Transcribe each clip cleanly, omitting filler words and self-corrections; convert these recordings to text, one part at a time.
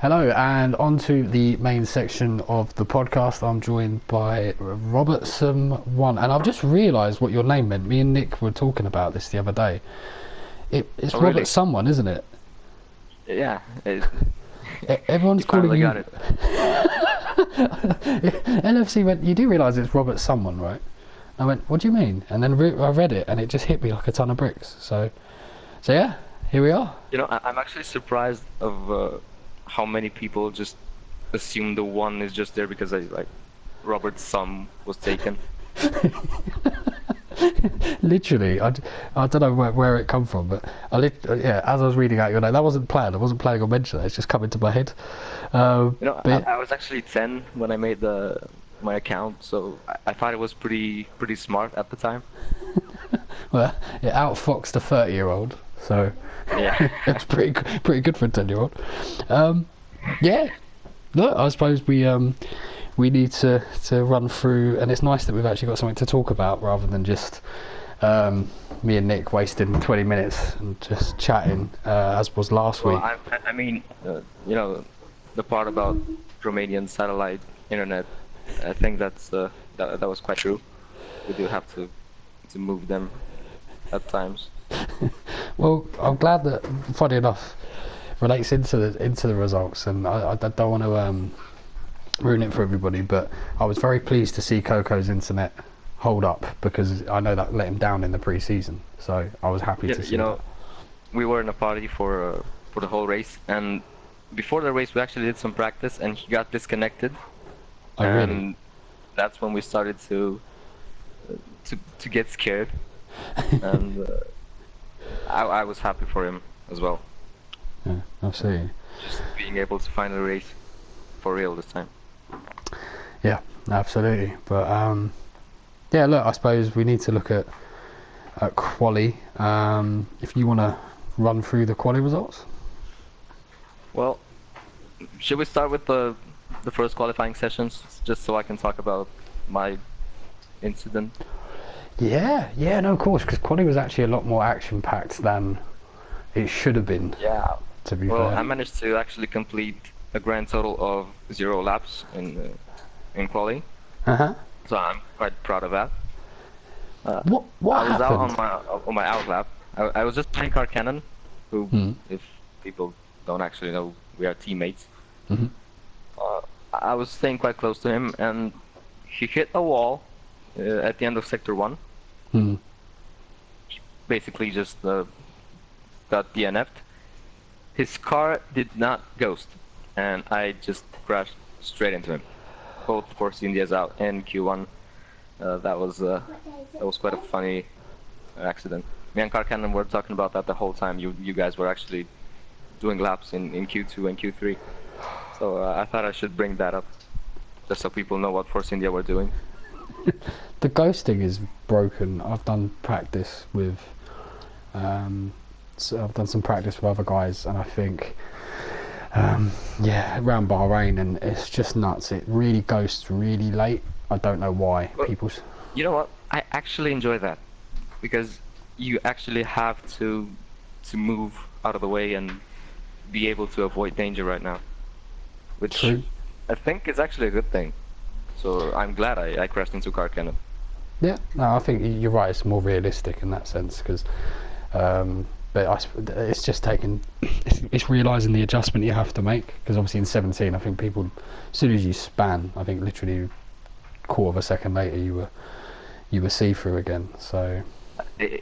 Hello, and on to the main section of the podcast. I'm joined by Robertson1, and I've just realised what your name meant. Me and Nick were talking about this the other day. It's really? Robert someone, isn't it? Yeah. Everyone's calling you... got it. LFC went, you do realise it's Robert someone, right? I went, what do you mean? And then I read it, and it just hit me like a ton of bricks. So yeah, here we are. I'm actually surprised of how many people just assume the one is just there because Robert's sum was taken. Literally, I don't know where it come from, but as I was reading out your name, that wasn't planned. I wasn't planning on mentioning it. It's just come into my head. I was actually 10 when I made my account, so I thought it was pretty smart at the time. Well, it outfoxed a 30-year-old, so yeah, it's pretty good for a 10-year-old. Yeah, look, I suppose we need to run through, and it's nice that we've actually got something to talk about rather than just me and Nick wasting 20 minutes and just chatting as was last week. I mean, the part about Romanian satellite internet, I think that was quite true. We do have to move them at times. Well, I'm glad that, funny enough, relates into the results, and I don't want to ruin it for everybody, but I was very pleased to see Coco's internet hold up, because I know that let him down in the pre-season, so I was happy to see that. We were in a party for the whole race, and before the race we actually did some practice, and he got disconnected. Oh, and really? That's when we started to get scared, and I was happy for him as well. Yeah, absolutely. Just being able to find a race for real this time. Yeah, absolutely. But yeah, look, I suppose we need to look at quali. If you want to run through the quali results. Well, should we start with the first qualifying sessions, just so I can talk about my incident? Yeah, no, of course, because quali was actually a lot more action-packed than it should have been. Yeah. To be Well, fair. I managed to actually complete a grand total of 0 laps in quali. So I'm quite proud of that. What I was happened? out on my out lap. I was just playing car cannon, who, if people don't actually know, we are teammates. Mm-hmm. I was staying quite close to him, and he hit a wall at the end of sector 1. Hmm. He basically just got DNF'd. His car did not ghost, and I just crashed straight into him. Both Force Indias out and Q1. That was quite a funny accident. Me and Car Cannon were talking about that the whole time. You guys were actually doing laps in Q2 and Q3. So I thought I should bring that up, just so people know what Force India were doing. The ghosting is broken. I've done practice with so I've done some practice with other guys, and I think around Bahrain, and it's just nuts. It really ghosts really late. I don't know why. Well, you know what? I actually enjoy that, because you actually have to move out of the way and be able to avoid danger right now, which True. I think is actually a good thing. So I'm glad I crashed into Car Cannon. Yeah, no, I think you're right. It's more realistic in that sense, because but it's just it's realising the adjustment you have to make, because obviously in 17, I think people, as soon as you span, I think literally quarter of a second later you were see-through again. So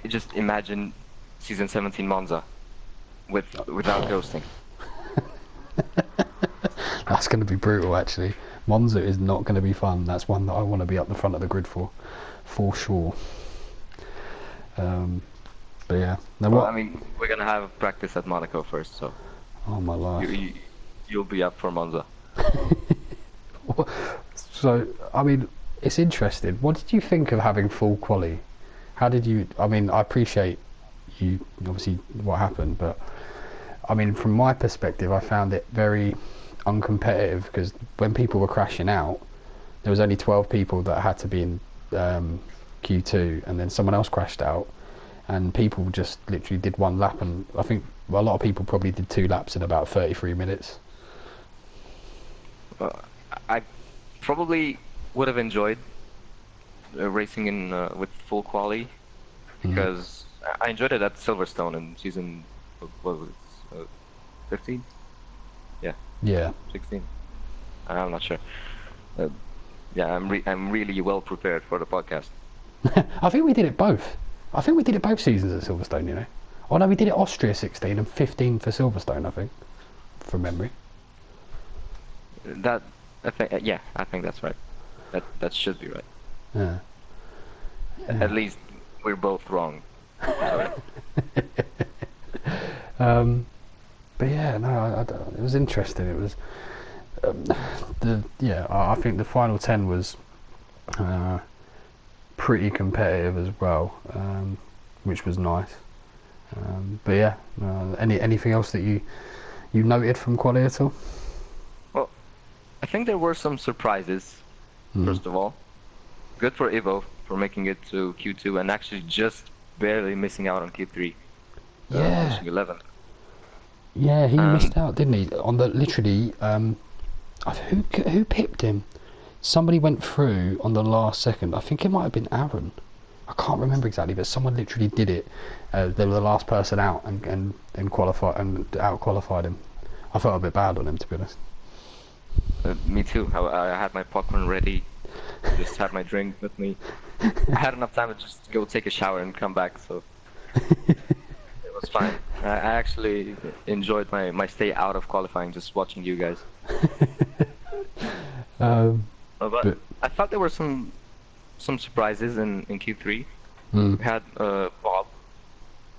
Just imagine season 17 Monza without ghosting. That's going to be brutal, actually. Monza is not going to be fun. That's one that I want to be up the front of the grid for sure. But yeah. Now Well, I mean, we're gonna have practice at Monaco first, so. Oh my life. You'll be up for Monza. So, I mean, it's interesting. What did you think of having full quali? How did you? I mean, I appreciate you obviously what happened, but I mean, from my perspective, I found it very uncompetitive, because when people were crashing out, there was only 12 people that had to be in Q2, and then someone else crashed out, and people just literally did one lap, and I think a lot of people probably did 2 laps in about 33 minutes. I probably would have enjoyed racing in with full quali because I enjoyed it at Silverstone in season what was it, 15? Yeah. 16. I'm not sure. Yeah, I'm really well prepared for the podcast. I think we did it both. I think we did it both seasons at Silverstone, you know. Oh no, we did it Austria 16 and 15 for Silverstone, I think, from memory. That I think that's right. That should be right. Yeah. At least we're both wrong. Sorry. But yeah, no, it was interesting. It was I think the final 10 was pretty competitive as well, which was nice. But yeah, anything else that you noted from quali at all? Well, I think there were some surprises. First of all, good for Ivo for making it to Q2 and actually just barely missing out on Q3. Yeah. 11. Yeah, he missed out, didn't he? On the literally, who pipped him? Somebody went through on the last second. I think it might have been Aaron. I can't remember exactly, but someone literally did it. They were the last person out and qualified and out qualified him. I felt a bit bad on him, to be honest. Me too. I had my popcorn ready. Just had my drink with me. I had enough time to just go take a shower and come back, so it was fine. I actually enjoyed my stay out of qualifying, just watching you guys. But I thought there were some surprises in Q3. We had Bob,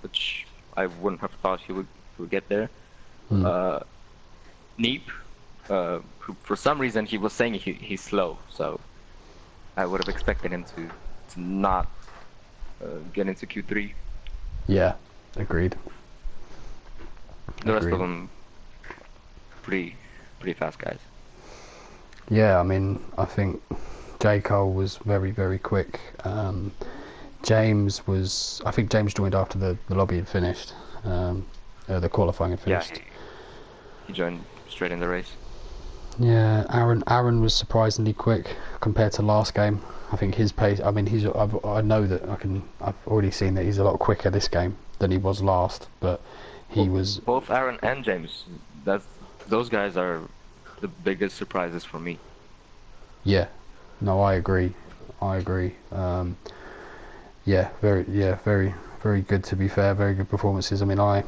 which I wouldn't have thought he would get there. Neep, who for some reason he was saying he's slow, so I would have expected him to not get into Q3. Yeah, agreed. The rest of them pretty fast guys. Yeah, I mean, I think J. Cole was very, very quick. James joined after the lobby had finished. The qualifying had finished. Yeah, he joined straight in the race. Yeah, Aaron was surprisingly quick compared to last game. I think his pace. I mean, I know that I've already seen that he's a lot quicker this game than he was last. But he was both Aaron and James. Those guys are the biggest surprises for me. Yeah, no, I agree. Very, very good. To be fair, very good performances. I mean, I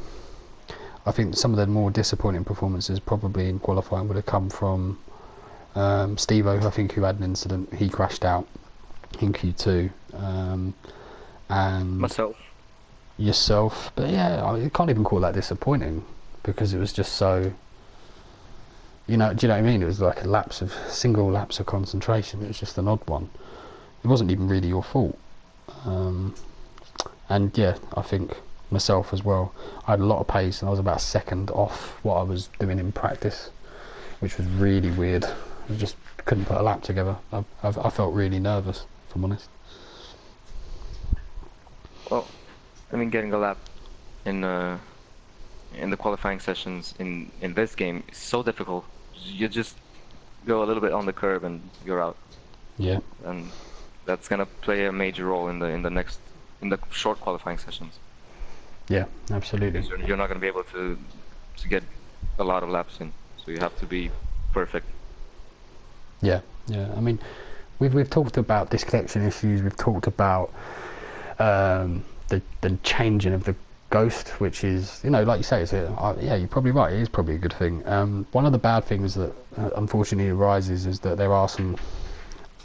think some of the more disappointing performances probably in qualifying would have come from Steve-O, I think, who had an incident. He crashed out in Q2. And myself. Yourself. But yeah, I can't even call that disappointing because it was just so... do you know what I mean? It was like a single lapse of concentration. It was just an odd one. It wasn't even really your fault. And yeah, I think myself as well. I had a lot of pace and I was about a second off what I was doing in practice, which was really weird. I just couldn't put a lap together. I felt really nervous, if I'm honest. Well, I mean, getting a lap in the qualifying sessions in this game is so difficult. You just go a little bit on the curb and you're out. Yeah. And that's gonna play a major role in the short qualifying sessions. Yeah, absolutely. You're not gonna be able to get a lot of laps in, so you have to be perfect. Yeah. I mean, we've talked about disconnection issues. We've talked about the changing of the ghost, which is, like you say, you're probably right. It is probably a good thing. One of the bad things that unfortunately arises is that there are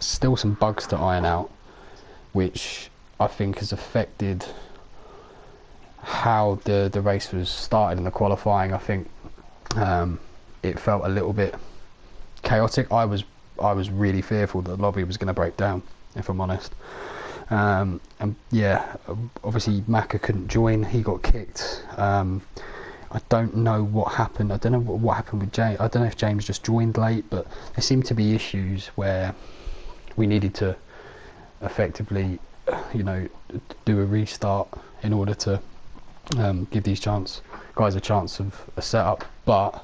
still some bugs to iron out, which I think has affected how the race was started in the qualifying. I think it felt a little bit chaotic. I was really fearful that the lobby was going to break down, if I'm honest. And yeah, obviously Maka couldn't join. He got kicked. I don't know what happened. I don't know what happened with James. I don't know if James just joined late, but there seemed to be issues where we needed to effectively, do a restart in order to give these guys a chance of a setup. But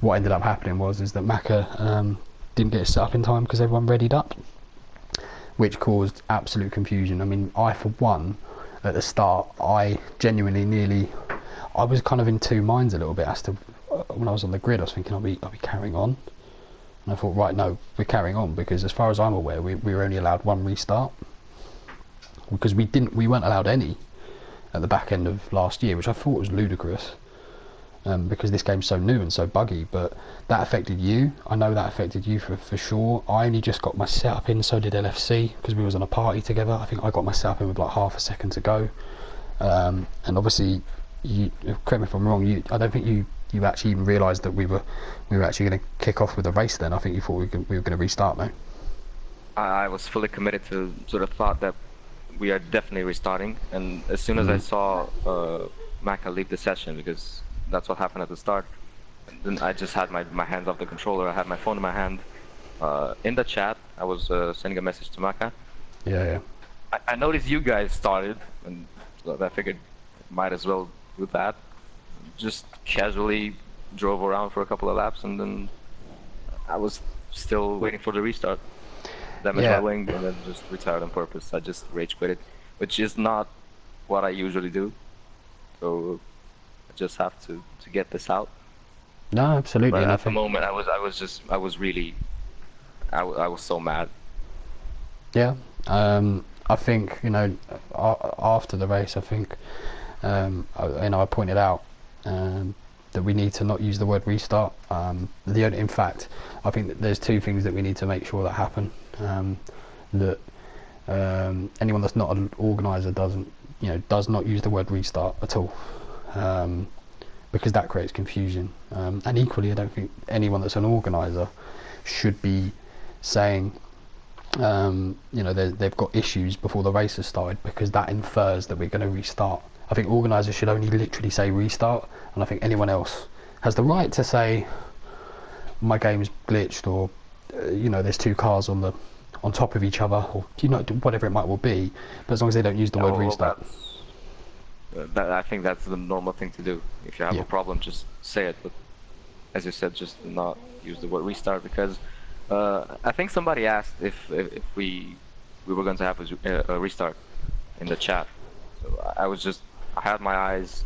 what ended up happening is that Macca didn't get it set up in time because everyone readied up, which caused absolute confusion. I mean, I for one, at the start, I genuinely I was kind of in two minds a little bit as to when I was on the grid. I was thinking, are we carrying on? And I thought, right, no, we're carrying on, because as far as I'm aware, we were only allowed one restart, because we weren't allowed any at the back end of last year, which I thought was ludicrous. Because this game's so new and so buggy, but that affected you. I know that affected you for sure. I only just got my setup in, so did LFC, because we was on a party together. I think I got my setup in with like half a second to go. And obviously, you, correct me if I'm wrong, I don't think you actually even realised that we were actually going to kick off with a race then. I think you thought we were going to restart, mate. I was fully committed to sort of thought that we are definitely restarting, and as soon as I saw Macca leave the session, because that's what happened at the start, then I just had my hands off the controller. I had my phone in my hand. In the chat, I was sending a message to Macca. Yeah. I noticed you guys started, and I figured might as well do that. Just casually drove around for a couple of laps, and then I was still waiting for the restart. Damaged my wing, and then just retired on purpose. I just rage quit it, which is not what I usually do. So I just have to get this out. No, absolutely. But at the moment, I was so mad. Yeah. I think, after the race, I think I pointed out that we need to not use the word restart. In fact, I think that there's two things that we need to make sure that happen. That anyone that's not an organizer does not use the word restart at all, because that creates confusion. And equally, I don't think anyone that's an organizer should be saying they've got issues before the race has started, because that infers that we're going to restart. I think organisers should only literally say restart, and I think anyone else has the right to say my game's glitched, or there's two cars on top of each other, or whatever it might well be, but as long as they don't use the word restart. I think that's the normal thing to do. If you have a problem, just say it, but as you said, just not use the word restart, because I think somebody asked if we were going to have a restart in the chat. So I had my eyes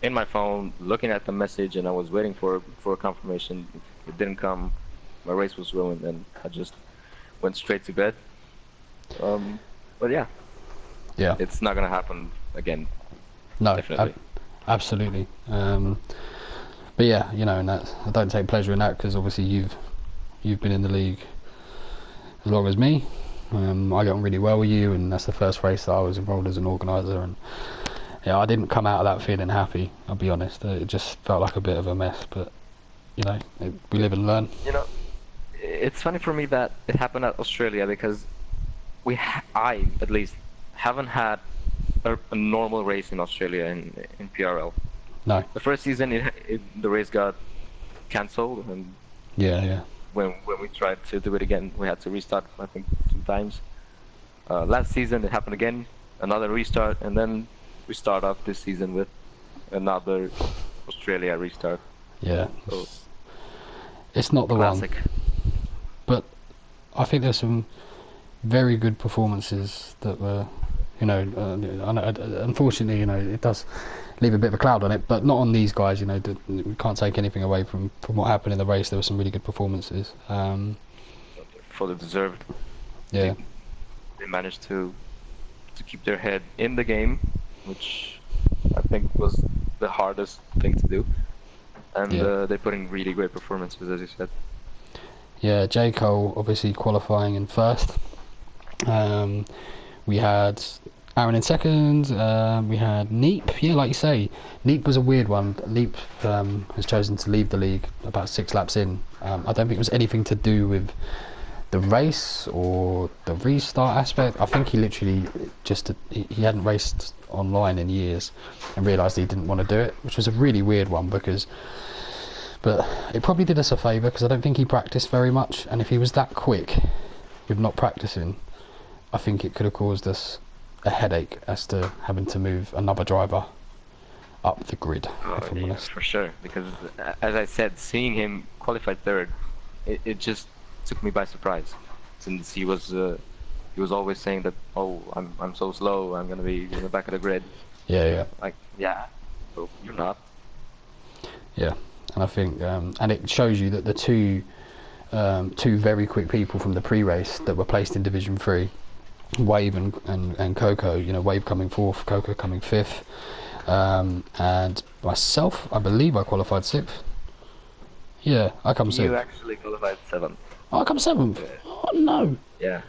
in my phone looking at the message, and I was waiting for a confirmation. It didn't come. My race was ruined, and I just went straight to bed. But yeah, it's not gonna happen again. No, definitely. Absolutely. But yeah, and that, I don't take pleasure in that, because obviously you've been in the league as long as me. I got on really well with you, and that's the first race that I was involved as an organizer, and I didn't come out of that feeling happy, I'll be honest. It just felt like a bit of a mess, but we live and learn. It's funny for me that it happened at Australia, because I at least haven't had a normal race in Australia in PRL. No. The first season, the race got cancelled, and when we tried to do it again, we had to restart, I think, 2 times. Last season it happened again, another restart, and then we start off this season with another Australia restart. Yeah. So, it's not the classic one. But I think there's some very good performances that were, unfortunately, it does leave a bit of a cloud on it, but not on these guys. We can't take anything away from what happened in the race. There were some really good performances. Fully deserved. Yeah. They managed to keep their head in the game, which I think was the hardest thing to do. And they put in really great performances, as you said. Yeah, J. Cole obviously qualifying in first. We had Aaron in second. We had Neep. Yeah, like you say, Neep was a weird one. Neep has chosen to leave the league about 6 laps in. I don't think it was anything to do with the race or the restart aspect. I think he literally he hadn't raced online in years and realised he didn't want to do it, which was a really weird one, but it probably did us a favour, because I don't think he practiced very much, and if he was that quick with not practicing, I think it could have caused us a headache as to having to move another driver up the grid, if I'm Yeah, honest. for sure. Because as I said, seeing him qualify third, it just took me by surprise. Since he was always saying that, oh, I'm so slow, I'm gonna be in the back of the grid. Yeah. Like, yeah, so you're not. Yeah, and I think, and it shows you that the two very quick people from the pre-race that were placed in Division 3, Wave and Coco, you know, Wave coming 4th, Coco coming 5th, and myself, I believe I qualified 6th. Yeah, I come 6th. You actually qualified 7th. Oh, I come 7th? Yeah. Oh, no. Yeah.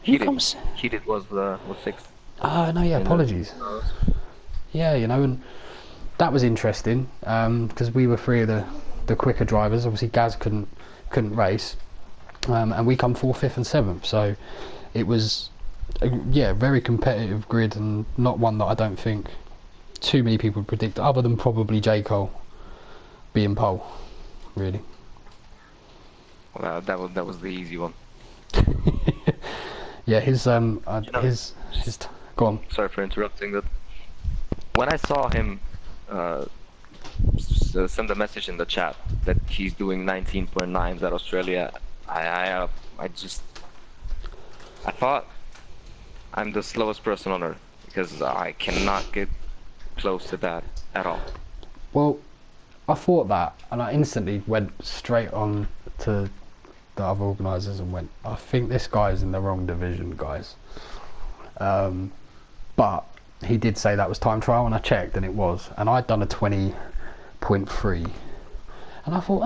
Heated was 6th. Oh, no, yeah, apologies. Yeah, you know, and that was interesting, because we were 3 of the quicker drivers. Obviously, Gaz couldn't race, and we come 4th, 5th and 7th, so it was very competitive grid, and not one that I don't think too many people would predict, other than probably J. Cole being pole, really. Well, that was the easy one. Yeah, his go on. Sorry for interrupting. That when I saw him send a message in the chat that he's doing 19.9s at Australia, I thought I'm the slowest person on earth, because I cannot get close to that at all. Well, I thought that, and I instantly went straight on to the other organisers and went, I think this guy's in the wrong division, guys. But he did say that was time trial, and I checked, and it was. And I'd done a 20.3. And I thought,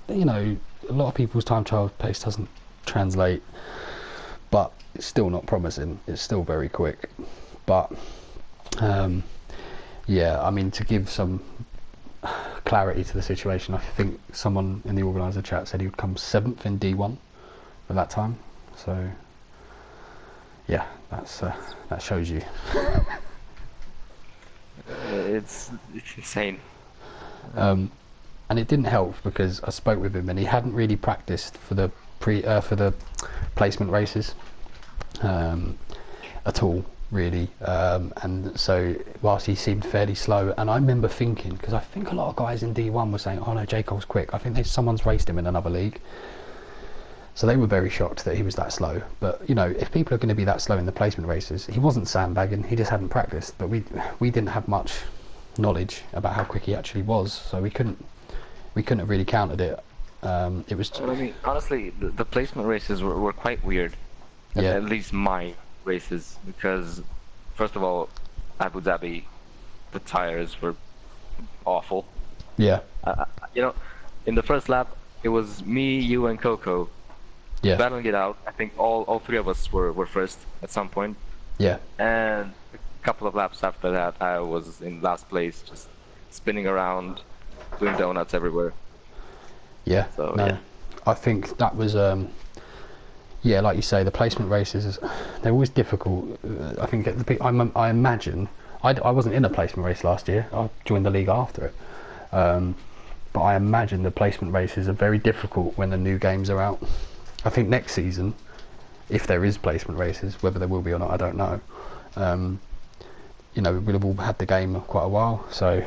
you know, a lot of people's time trial pace doesn't translate, but it's still not promising. It's still very quick. But, yeah, I mean, to give some clarity to the situation, I think someone in the organiser chat said he would come 7th in D1 at that time. So, yeah, that shows you. It's insane. And it didn't help because I spoke with him and he hadn't really practiced for the placement races at all, really. And so whilst he seemed fairly slow, and I remember thinking, because I think a lot of guys in D1 were saying, oh no, J. Cole's quick. I think someone's raced him in another league. So they were very shocked that he was that slow. But, you know, if people are going to be that slow in the placement races, he wasn't sandbagging, he just hadn't practiced. But we didn't have much knowledge about how quick he actually was, so we couldn't have really counted it. It was... I mean, honestly, the placement races were quite weird. Yeah. At least my races, because, first of all, Abu Dhabi, the tires were awful. Yeah. You know, in the first lap, it was me, you, and Coco battling it out. I think all 3 of us were first at some point. Yeah. And a couple of laps after that, I was in last place, just spinning around, doing donuts everywhere. Yeah. So no, yeah. I think that was like you say, the placement races, they're always difficult. I think I imagine I wasn't in a placement race last year. I joined the league after it. But I imagine the placement races are very difficult when the new games are out. I think next season, if there is placement races, whether there will be or not, I don't know. You know, we'll have all had the game quite a while, so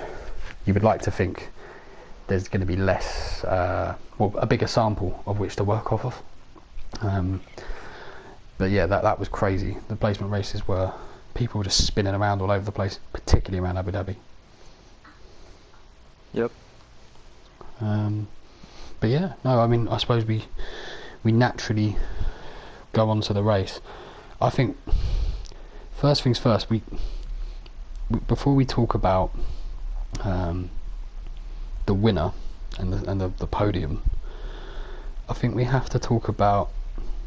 you would like to think there's going to be less, a bigger sample of which to work off of. But yeah, that was crazy. The placement races people were just spinning around all over the place, particularly around Abu Dhabi. Yep. But yeah, no, I mean, I suppose we naturally go on to the race. I think first things first, we before we talk about the winner and the podium, I think we have to talk about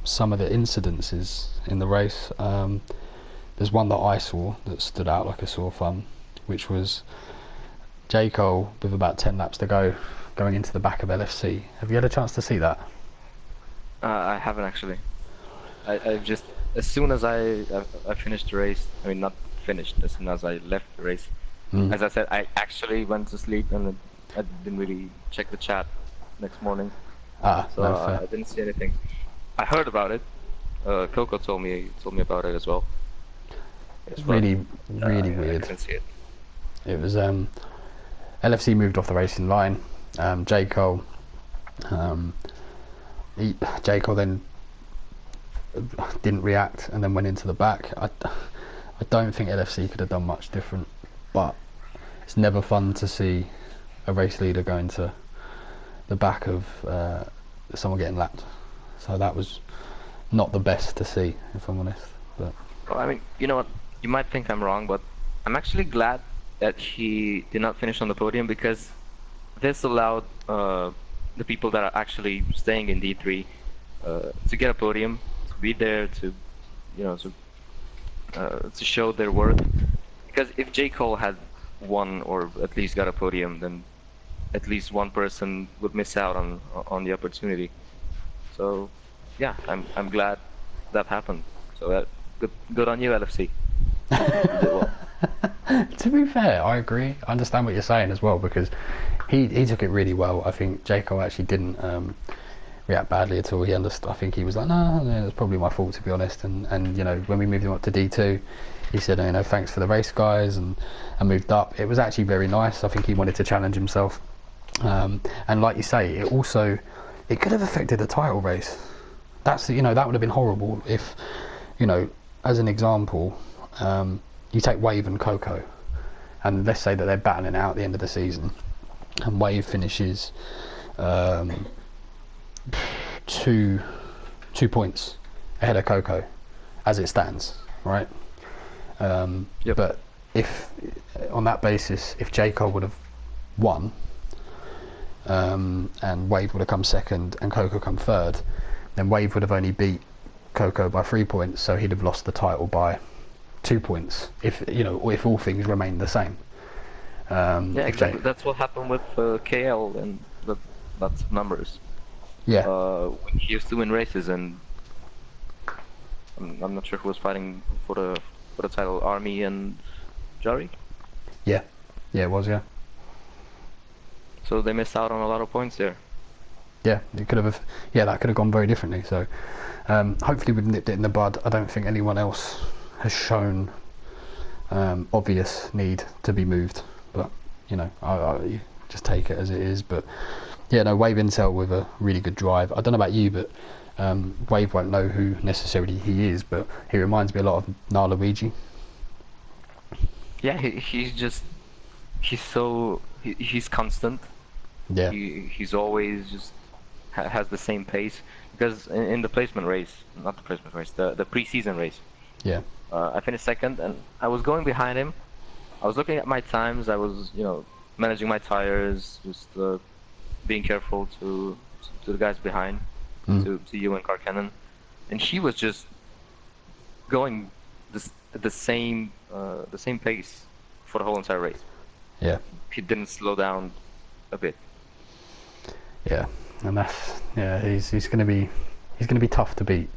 some of the incidences in the race. There's one that I saw that stood out like a sore thumb, which was J. Cole with about 10 laps to go, going into the back of LFC. Have you had a chance to see that? I haven't actually. I just, as soon as I finished the race, I mean not finished, as soon as I left the race, as I said, I actually went to sleep and I didn't really check the chat next morning. So no, fair. I didn't see anything. I heard about it. Coco told me about it as well. It's really weird. I didn't see it. It was LFC moved off the racing line. J Cole. J Cole then didn't react and then went into the back. I don't think LFC could have done much different, but it's never fun to see a race leader go into the back of someone getting lapped. So that was not the best to see, if I'm honest. But well, I mean, you know what? You might think I'm wrong, but I'm actually glad that he did not finish on the podium, because this allowed the people that are actually staying in D3 to get a podium, to be there, to to show their worth. Because if J. Cole had won or at least got a podium, then at least one person would miss out on the opportunity. So yeah, I'm glad that happened. So that good on you, LFC. You did well. To be fair, I agree. I understand what you're saying as well, because he took it really well. I think J. Cole actually didn't react badly at all. He understood. I think he was like, no, it's probably my fault, to be honest. And when we moved him up to D2, he said, thanks for the race, guys, and moved up. It was actually very nice. I think he wanted to challenge himself. And like you say, it could have affected the title race. That would have been horrible if, as an example, you take Wave and Coco, and let's say that they're battling out at the end of the season, and Wave finishes 2 points ahead of Coco as it stands, right? Yep. But if on that basis, if J. Cole would have won, and Wave would have come second and Coco come third, then Wave would have only beat Coco by 3 points, so he'd have lost the title by 2 points if all things remain the same. Yeah, exactly. That's what happened with KL and lots of numbers. Yeah. When he used to win races, and I'm not sure who was fighting for the title, Army and Jari. Yeah, it was. Yeah. So they missed out on a lot of points there. Yeah, it could have. Yeah, that could have gone very differently. So hopefully we've nipped it in the bud. I don't think anyone else has shown obvious need to be moved, but I just take it as it is. But yeah, no, Wave Intel with a really good drive. I don't know about you, but Wave won't know who necessarily he is, but he reminds me a lot of Luigi. Yeah, he's constant. Yeah, he's always just has the same pace, because in the placement race, not the placement race, the pre-season race. Yeah. I finished second, and I was going behind him. I was looking at my times. I was, managing my tires, just being careful to the guys behind, to you and Karkanen, and he was just going the same pace for the whole entire race. Yeah. He didn't slow down a bit. Yeah, and he's going to be tough to beat.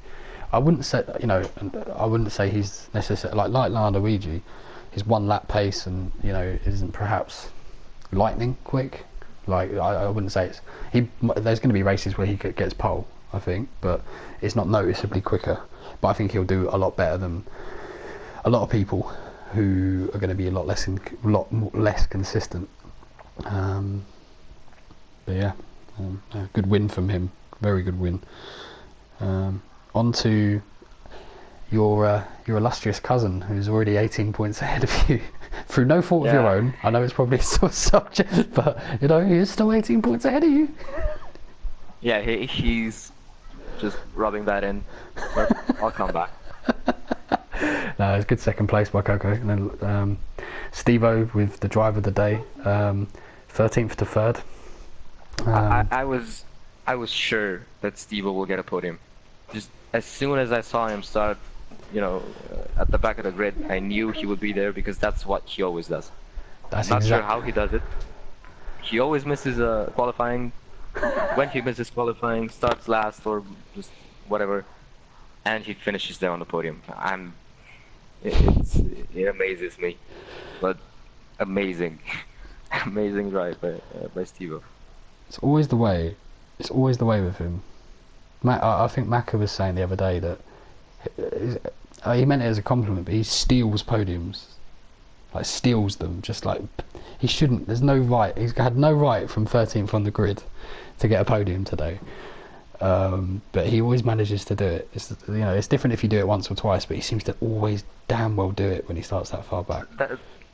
I wouldn't say he's necessarily like Luigi. His one lap pace and isn't perhaps lightning quick. Like I wouldn't say it's there's going to be races where he gets pole, I think, but it's not noticeably quicker. But I think he'll do a lot better than a lot of people who are going to be a lot less consistent. But yeah, a good win from him. Very good win. On to your illustrious cousin, who's already 18 points ahead of you through no fault of your own. I know it's probably sort of subject, but he's still 18 points ahead of you. Yeah, he's just rubbing that in, but I'll come back. No, it's good second place by Coco, and then Steve-O with the drive of the day, 13th to 3rd. I was sure that Steve-O will get a podium. Just as soon as I saw him start, at the back of the grid, I knew he would be there, because that's what he always does. I'm not sure how he does it. He always misses qualifying. When he misses qualifying, starts last or just whatever, and he finishes there on the podium. It amazes me, but amazing drive by Steve-O. It's always the way with him. I think Maka was saying the other day that he meant it as a compliment, but he steals podiums like steals them. Just like he shouldn't. There's no right. He's had no right from 13th on the grid to get a podium today. But he always manages to do it. It's, you know, it's different if you do it once or twice, but he seems to always damn well do it when he starts that far back.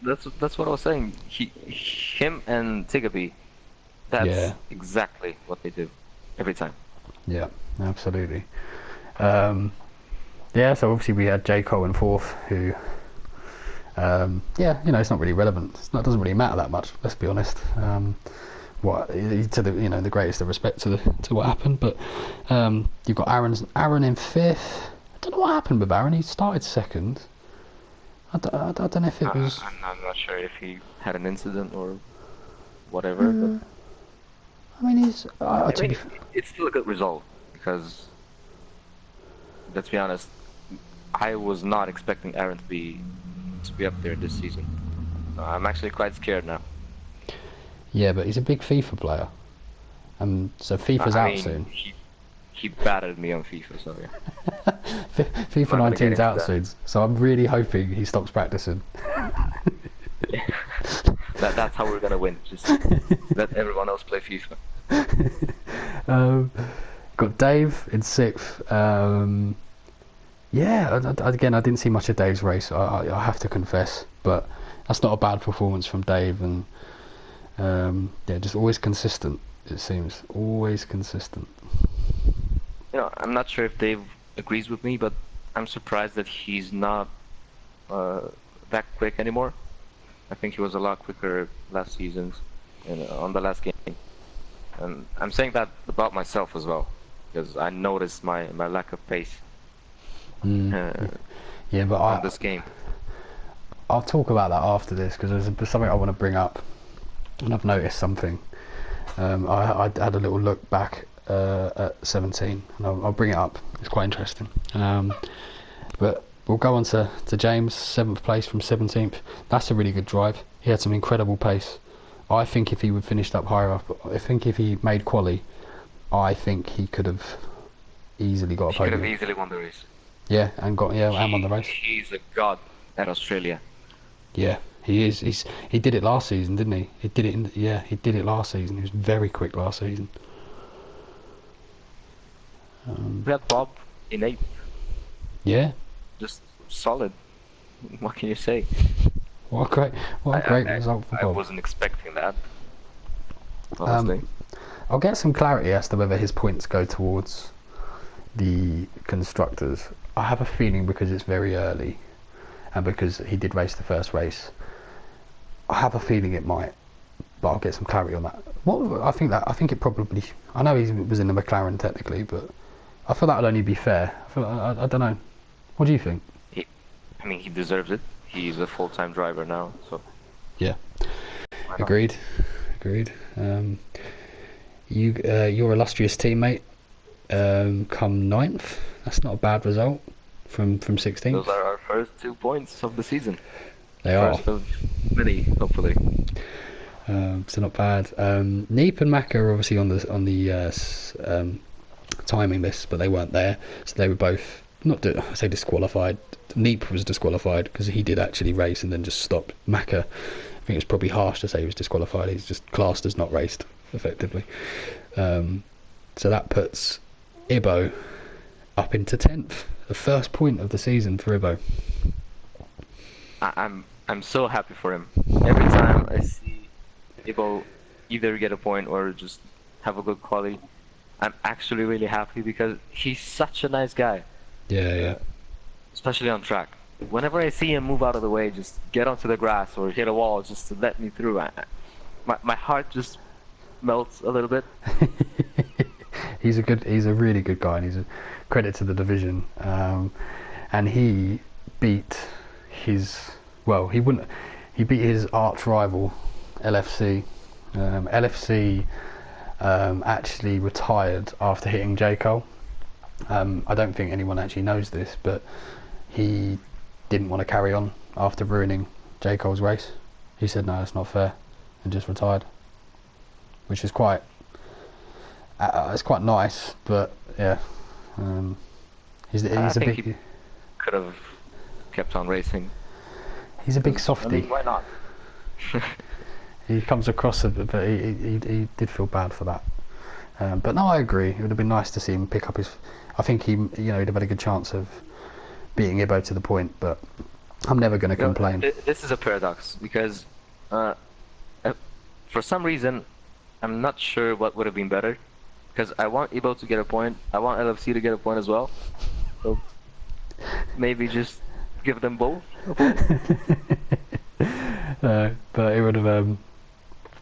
That's what I was saying. Him and Tigaby, that's exactly what they do every time. Yeah, absolutely. Yeah, so obviously we had J. Cole in fourth, who, yeah, you know, it's not really relevant. It doesn't really matter that much. Let's be honest. What to the, you know, the greatest of respect to what happened, but you've got Aaron in fifth. I don't know what happened with Aaron. He started second. I don't know if it was. I'm not sure if he had an incident or whatever. But I mean, it's still a good result because, let's be honest, I was not expecting Aaron to be up there this season. I'm actually quite scared now. Yeah, but he's a big FIFA player, and so FIFA's out soon. He battered me on FIFA, so yeah. FIFA 19's out soon, so I'm really hoping he stops practicing. That's how we're gonna win. Just let everyone else play FIFA. Got Dave in sixth. Yeah, again, I didn't see much of Dave's race. I have to confess, but that's not a bad performance from Dave, and yeah, just always consistent. It seems always consistent. You know, I'm not sure if Dave agrees with me, but I'm surprised that he's not that quick anymore. I think he was a lot quicker last season, on the last game. And I'm saying that about myself as well, because I noticed my lack of pace. Yeah, but on this game. I'll talk about that after this, because there's something I want to bring up, and I've noticed something. I had a little look back at 17, and I'll bring it up. It's quite interesting. But we'll go on to James, 7th place from 17th. That's a really good drive. He had some incredible pace. I think if he would finished up higher up, I think if he made quali, I think he could have easily got a podium. He could have easily won the race. Yeah, and won the race. He's a god at Australia. Yeah, he is. He did it last season, didn't he? He did it last season. He was very quick last season. We had Bob in 8th. Yeah. Just solid. What can you say? What a great result for Bob. I wasn't expecting that, honestly. I'll get some clarity as to whether his points go towards the constructors. I have a feeling because it's very early, and because he did race the first race, I have a feeling it might, but I'll get some clarity on that. I think it probably. I know he was in the McLaren technically, but I feel that would only be fair. I don't know. What do you think? He deserves it. He's a full-time driver now, so. Yeah. Agreed. Your illustrious teammate come 9th. That's not a bad result from 16th. Those are our first 2 points of the season. They are. First of many, hopefully. So not bad. Neep and Macca are obviously on the timing list, but they weren't there, so they were both disqualified. Neep was disqualified because he did actually race and then just stopped. Macca, I think it's probably harsh to say he was disqualified. He's just classed as not raced, effectively. So that puts Ibo up into 10th, the first point of the season for Ibo. I'm so happy for him. Every time I see Ibo either get a point or just have a good quality, I'm actually really happy because he's such a nice guy. Yeah. Especially on track. Whenever I see him move out of the way, just get onto the grass or hit a wall just to let me through, my heart just melts a little bit. He's a really good guy, and he's a credit to the division. And he beat he beat his arch rival, LFC. LFC actually retired after hitting J. Cole. I don't think anyone actually knows this, but he didn't want to carry on after ruining J. Cole's race. He said, no, that's not fair, and just retired, which is quite it's quite nice, but yeah, he's a big. He could have kept on racing. He's a big 'Cause, softie. I mean, why not? He comes across a bit, but he did feel bad for that. But no, I agree. It would have been nice to see him pick up his. I think he'd have had a good chance of beating Ibo to the point, but I'm never going to complain. This is a paradox because, uh, for some reason, I'm not sure what would have been better. Because I want Ibo to get a point, I want LFC to get a point as well. So maybe just give them both a point. But it would have.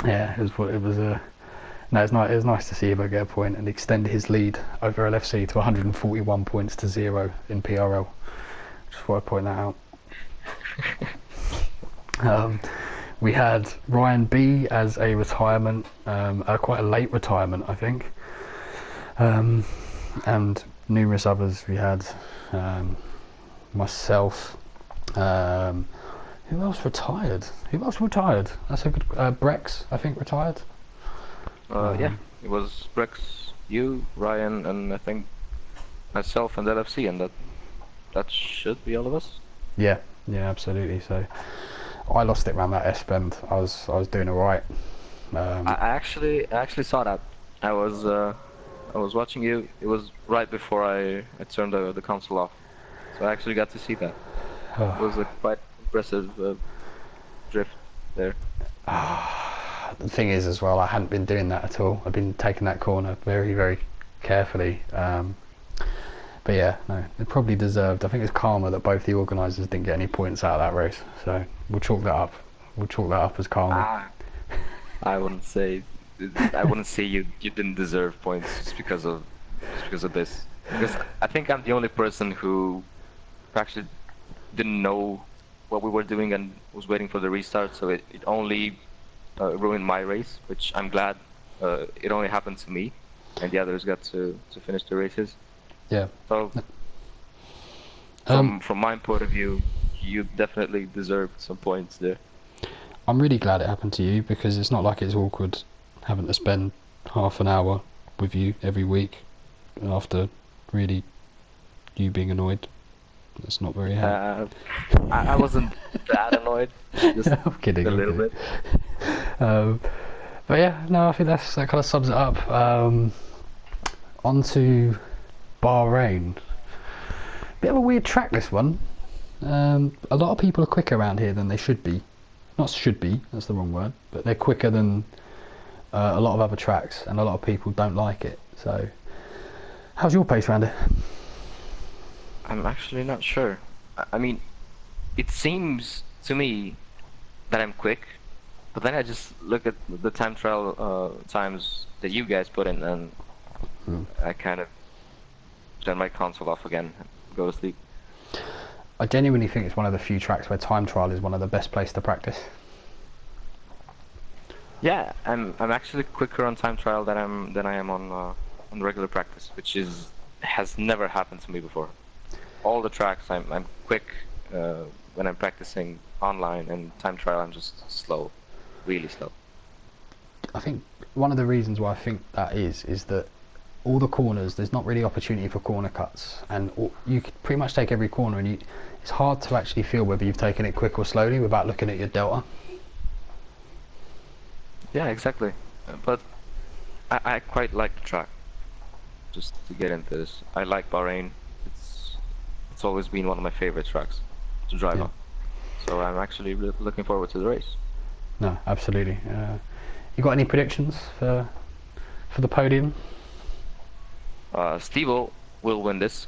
Yeah, it was. No, it was nice to see Ibo get a point and extend his lead over LFC to 141 points to 0 in PRL. Just thought I'd point that out. We had Ryan B as a retirement, quite a late retirement, I think, and numerous others. We had myself. Who else retired? That's a good. Brex, I think, retired. Yeah, it was Rex, you, Ryan, and I think myself and LFC, and that should be all of us. Yeah, absolutely. So I lost it around that S bend. I was doing alright. I actually saw that. I was watching you. It was right before I turned the console off, so I actually got to see that. It was a quite impressive drift there. The thing is, as well, I hadn't been doing that at all. I've been taking that corner very, very carefully. But yeah, no, it probably deserved. I think it's karma that both the organisers didn't get any points out of that race. So we'll chalk that up. We'll chalk that up as karma. I wouldn't say you didn't deserve points just because of this. Because I think I'm the only person who actually didn't know what we were doing and was waiting for the restart. So it only ruined my race, which I'm glad it only happened to me, and the others got to finish the races. Yeah. So from my point of view, you definitely deserved some points there. I'm really glad it happened to you, because it's not like it's awkward having to spend half an hour with you every week after really you being annoyed. That's not very happy. I wasn't that annoyed. Just I'm kidding. a little bit. But yeah, no, I think that kind of sums it up. On to Bahrain. Bit of a weird track, this one. A lot of people are quicker around here than they should be. Not should be, that's the wrong word, but they're quicker than a lot of other tracks, and a lot of people don't like it. So how's your pace around it? I'm actually not sure. I mean, it seems to me that I'm quick, but then I just look at the time trial times that you guys put in, and I kind of turn my console off again and go to sleep. I genuinely think it's one of the few tracks where time trial is one of the best places to practice. Yeah, I'm actually quicker on time trial than I am on regular practice, which has never happened to me before. All the tracks I'm quick when I'm practicing online, and time trial I'm just slow, really slow. I think one of the reasons why I think that is that all the corners, there's not really opportunity for corner cuts, and you could pretty much take every corner, and it's hard to actually feel whether you've taken it quick or slowly without looking at your delta. Yeah, exactly. But I quite like the track. Just to get into this, I like Bahrain. It's always been one of my favorite tracks to drive on. So I'm actually looking forward to the race. No, absolutely. You got any predictions for the podium? Steve-O will win this.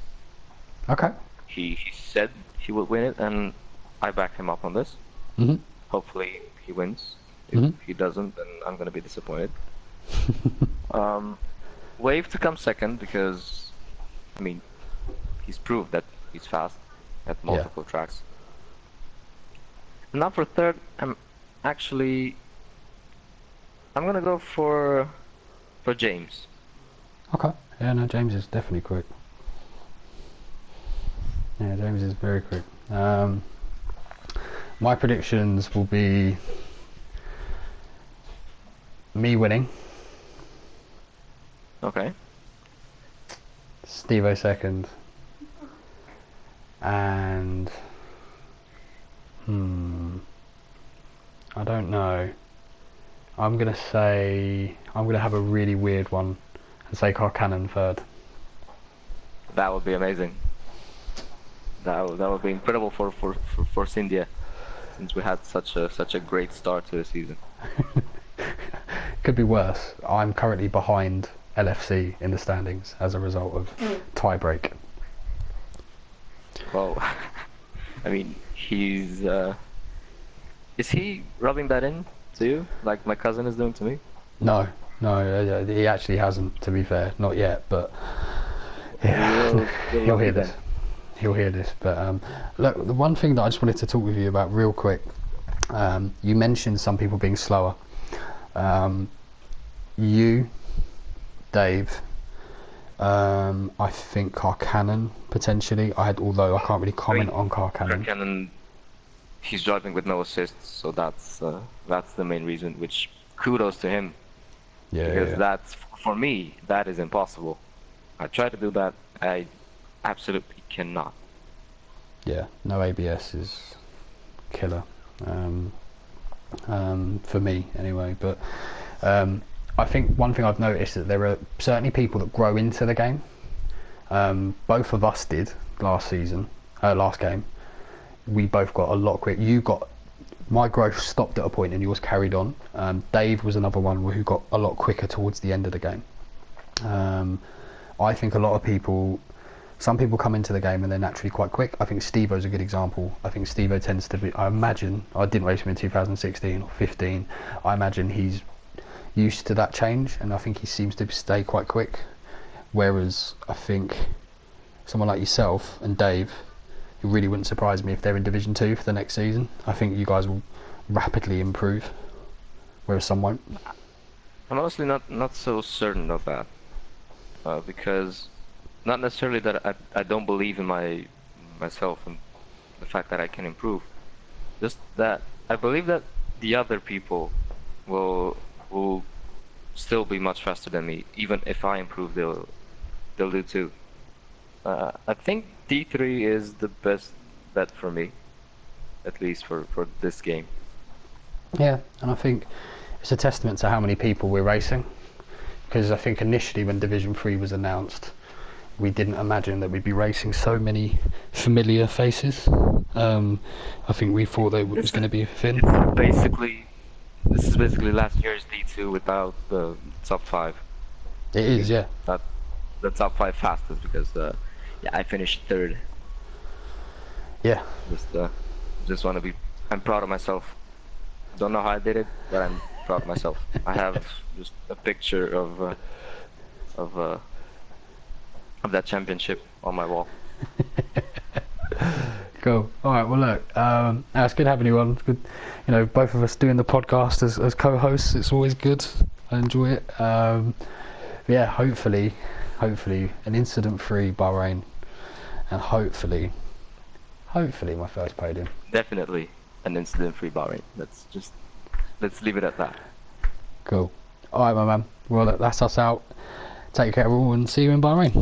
Okay. He said he will win it, and I back him up on this. Mm-hmm. Hopefully he wins. If he doesn't, then I'm going to be disappointed. Wave to come second, because, I mean, he's proved that he's fast at multiple tracks. Now for third, I'm going to go for James. Okay. Yeah, no, James is definitely quick. Yeah, James is very quick. My predictions will be me winning. Okay. Steve-O second. And I don't know. I'm gonna have a really weird one and say Carcannon third. That would be amazing. That would be incredible for Force India, since we had such a great start to the season. Could be worse. I'm currently behind LFC in the standings as a result of tie-break. Well, I mean, he's is he rubbing that in to you, like my cousin is doing to me? No, he actually hasn't, to be fair, not yet, but yeah, he'll hear this. He'll hear this. But look, the one thing that I just wanted to talk with you about real quick, you mentioned some people being slower. You, Dave, I think Carcannon potentially. Although I can't really comment on Carcannon. Carcannon, he's driving with no assists, so that's the main reason. Which kudos to him. Yeah, because yeah. that's, for me, that is impossible. I try to do that, I absolutely cannot. Yeah, no ABS is killer. For me anyway, but I think one thing I've noticed that there are certainly people that grow into the game. Both of us did last game. We both got a lot quick. My growth stopped at a point and yours carried on. Dave was another one who got a lot quicker towards the end of the game. I think some people come into the game and they're naturally quite quick. I think Steve-O's a good example. I think Steve-O tends to be, I didn't race him in 2016 or 15. I imagine he's used to that change and I think he seems to stay quite quick. Whereas I think someone like yourself and Dave, it really wouldn't surprise me if they're in Division 2 for the next season. I think you guys will rapidly improve, whereas some won't. I'm honestly not so certain of that, because not necessarily that I don't believe in myself and the fact that I can improve. Just that I believe that the other people will still be much faster than me. Even if I improve, they'll do too. I think D3 is the best bet for me, at least for this game. Yeah, and I think it's a testament to how many people we're racing, because I think initially when Division 3 was announced, we didn't imagine that we'd be racing so many familiar faces. I think we thought that it was going to be thin. This is basically last year's D2 without the top 5. It is, yeah. The top 5 fastest, because I finished 3rd. Yeah. Just want to be. I'm proud of myself. Don't know how I did it, but I'm proud of myself. I have just a picture of that championship on my wall. Cool. All right. Well, look, it's good having you on. It's good, both of us doing the podcast as co-hosts. It's always good. I enjoy it. Yeah. Hopefully, an incident-free Bahrain, and hopefully my first podium. Definitely an incident-free Bahrain. Let's leave it at that. Cool. All right, my man. Well, look, that's us out. Take care, all, and see you in Bahrain.